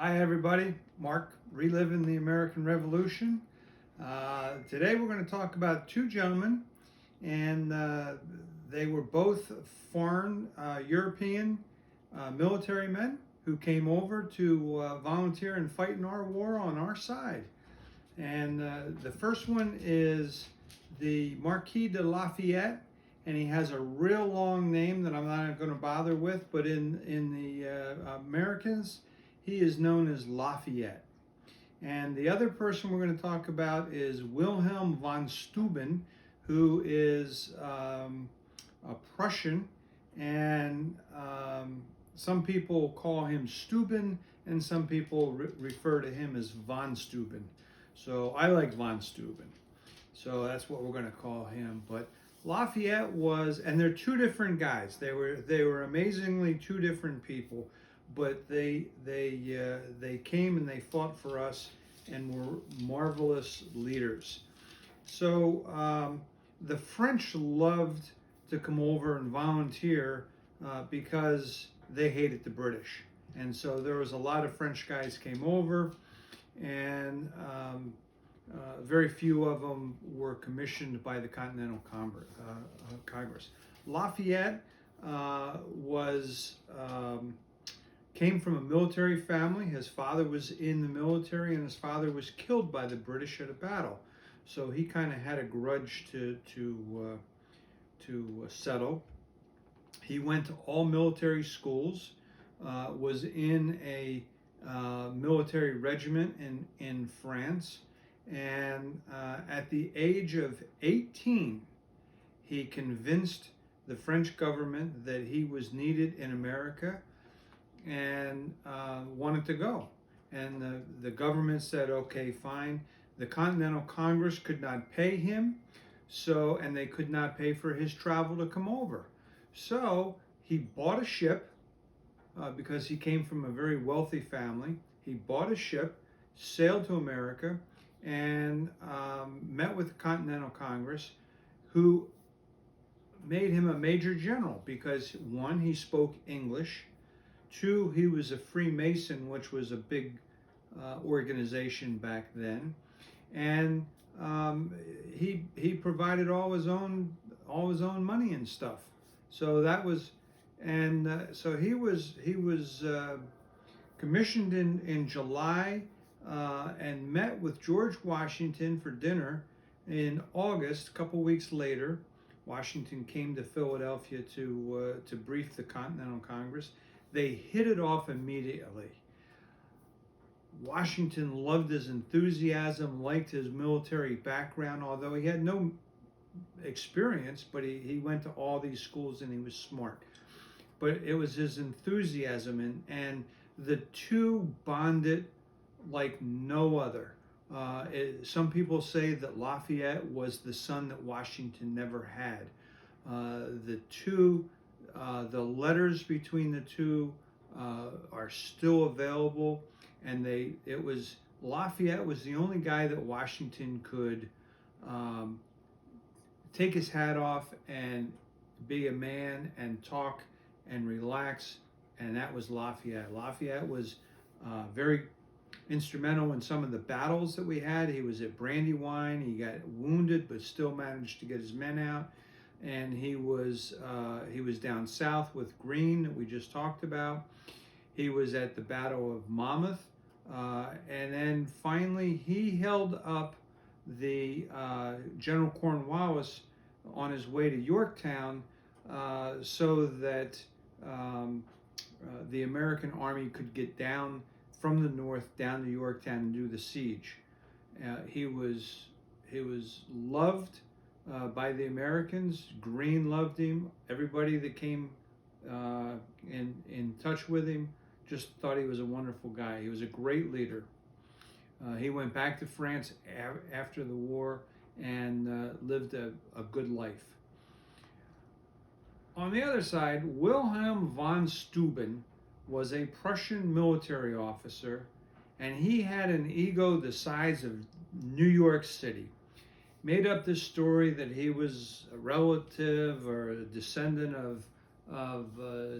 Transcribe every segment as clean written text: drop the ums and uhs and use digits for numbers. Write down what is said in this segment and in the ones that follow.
Hi everybody, Mark, Reliving the American Revolution. Today we're going to talk about two gentlemen, and they were both foreign European military men who came over to volunteer and fight in our war on our side. And the first one is the Marquis de Lafayette, and he has a real long name that I'm not going to bother with, but in the Americans, he is known as Lafayette. And the other person we're going to talk about is Wilhelm von Steuben, who is a Prussian, and some people call him Steuben, and some people refer to him as von Steuben. So I like von Steuben. So that's what we're going to call him. But Lafayette was, and they're two different guys. They were amazingly two different people, but they came and they fought for us and were marvelous leaders. So the French loved to come over and volunteer because they hated the British, and so there was a lot of French guys came over, and very few of them were commissioned by the Continental Congress. Lafayette came from a military family. His father was in the military, and his father was killed by the British at a battle. So he kind of had a grudge to settle. He went to all military schools, was in a military regiment in France, and at the age of 18, he convinced the French government that he was needed in America and wanted to go. And the government said, okay, fine. The Continental Congress could not pay him, and they could not pay for his travel to come over. So he bought a ship because he came from a very wealthy family. He bought a ship, sailed to America, and met with the Continental Congress, who made him a major general because, one, he spoke English. Two, he was a Freemason, which was a big organization back then, and he provided all his own money and stuff. So that was, and so he was commissioned in July and met with George Washington for dinner in August. A couple weeks later, Washington came to Philadelphia to brief the Continental Congress. They hit it off immediately. Washington loved his enthusiasm, liked his military background, although he had no experience, but he went to all these schools and he was smart. But it was his enthusiasm, and the two bonded like no other. Some people say that Lafayette was the son that Washington never had. The letters between the two are still available, and Lafayette was the only guy that Washington could take his hat off and be a man and talk and relax, and that was Lafayette. Lafayette was very instrumental in some of the battles that we had. He was at Brandywine. He got wounded, but still managed to get his men out. And he was down south with Greene that we just talked about. He was at the Battle of Monmouth, and then finally he held up the General Cornwallis on his way to Yorktown, so that the American army could get down from the north down to Yorktown and do the siege. He was loved by the Americans. Greene loved him. Everybody that came in touch with him just thought he was a wonderful guy. He was a great leader. He went back to France after the war and lived a good life. On the other side, Wilhelm von Steuben was a Prussian military officer, and he had an ego the size of New York City. Made up this story that he was a relative or a descendant of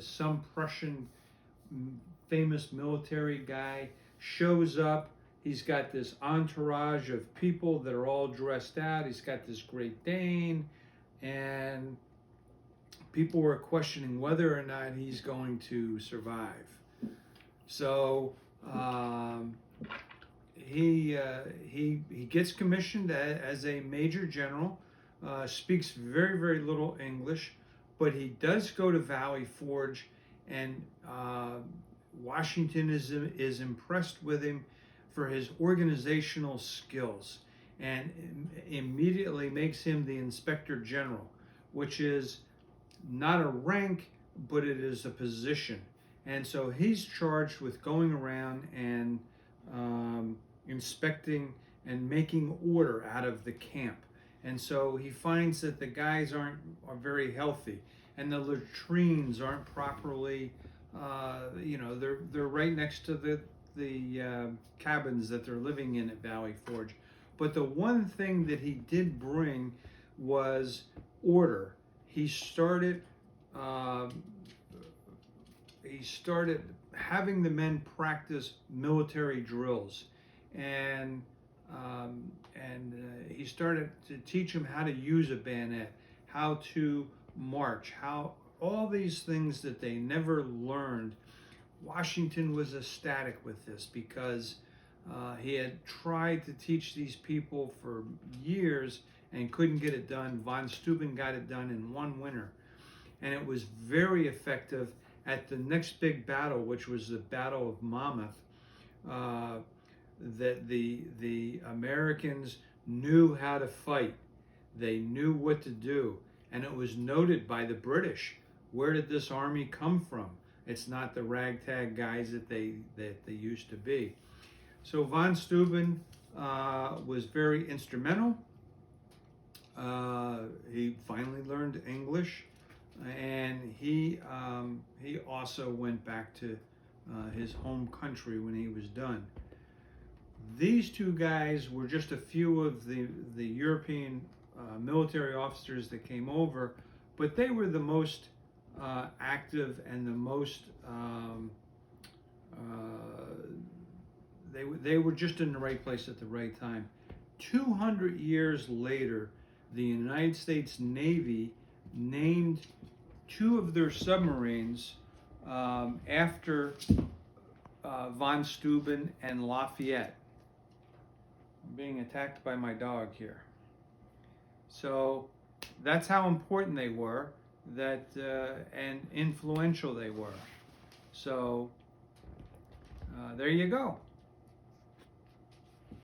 some Prussian famous military guy. shows up. He's got this entourage of people that are all dressed out. He's got this Great Dane, and people were questioning whether or not he's going to survive. So he gets commissioned as a major general. Speaks very, very little English, but he does go to Valley Forge, and Washington is impressed with him for his organizational skills, and immediately makes him the Inspector General, which is not a rank, but it is a position. And so he's charged with going around and inspecting and making order out of the camp. And so he finds that the guys are very healthy, and the latrines aren't properly, they're right next to the cabins that they're living in at Valley Forge. But the one thing that he did bring was order. He started having the men practice military drills, and he started to teach them how to use a bayonet, how to march, how all these things that they never learned. Washington was ecstatic with this because he had tried to teach these people for years and couldn't get it done. Von Steuben got it done in one winter, and it was very effective. At the next big battle, which was the Battle of Monmouth, that the Americans knew how to fight. They knew what to do, and it was noted by the British. Where did this army come from? It's not the ragtag guys that they used to be. So von Steuben was very instrumental. He finally learned English, and he also went back to his home country when he was done. These two guys were just a few of the European military officers that came over, but they were the most active and the most they were just in the right place at the right time. 200 years later, the United States Navy named two of their submarines after von Steuben and Lafayette. I'm being attacked by my dog here. So that's how important they were, and influential they were. So there you go.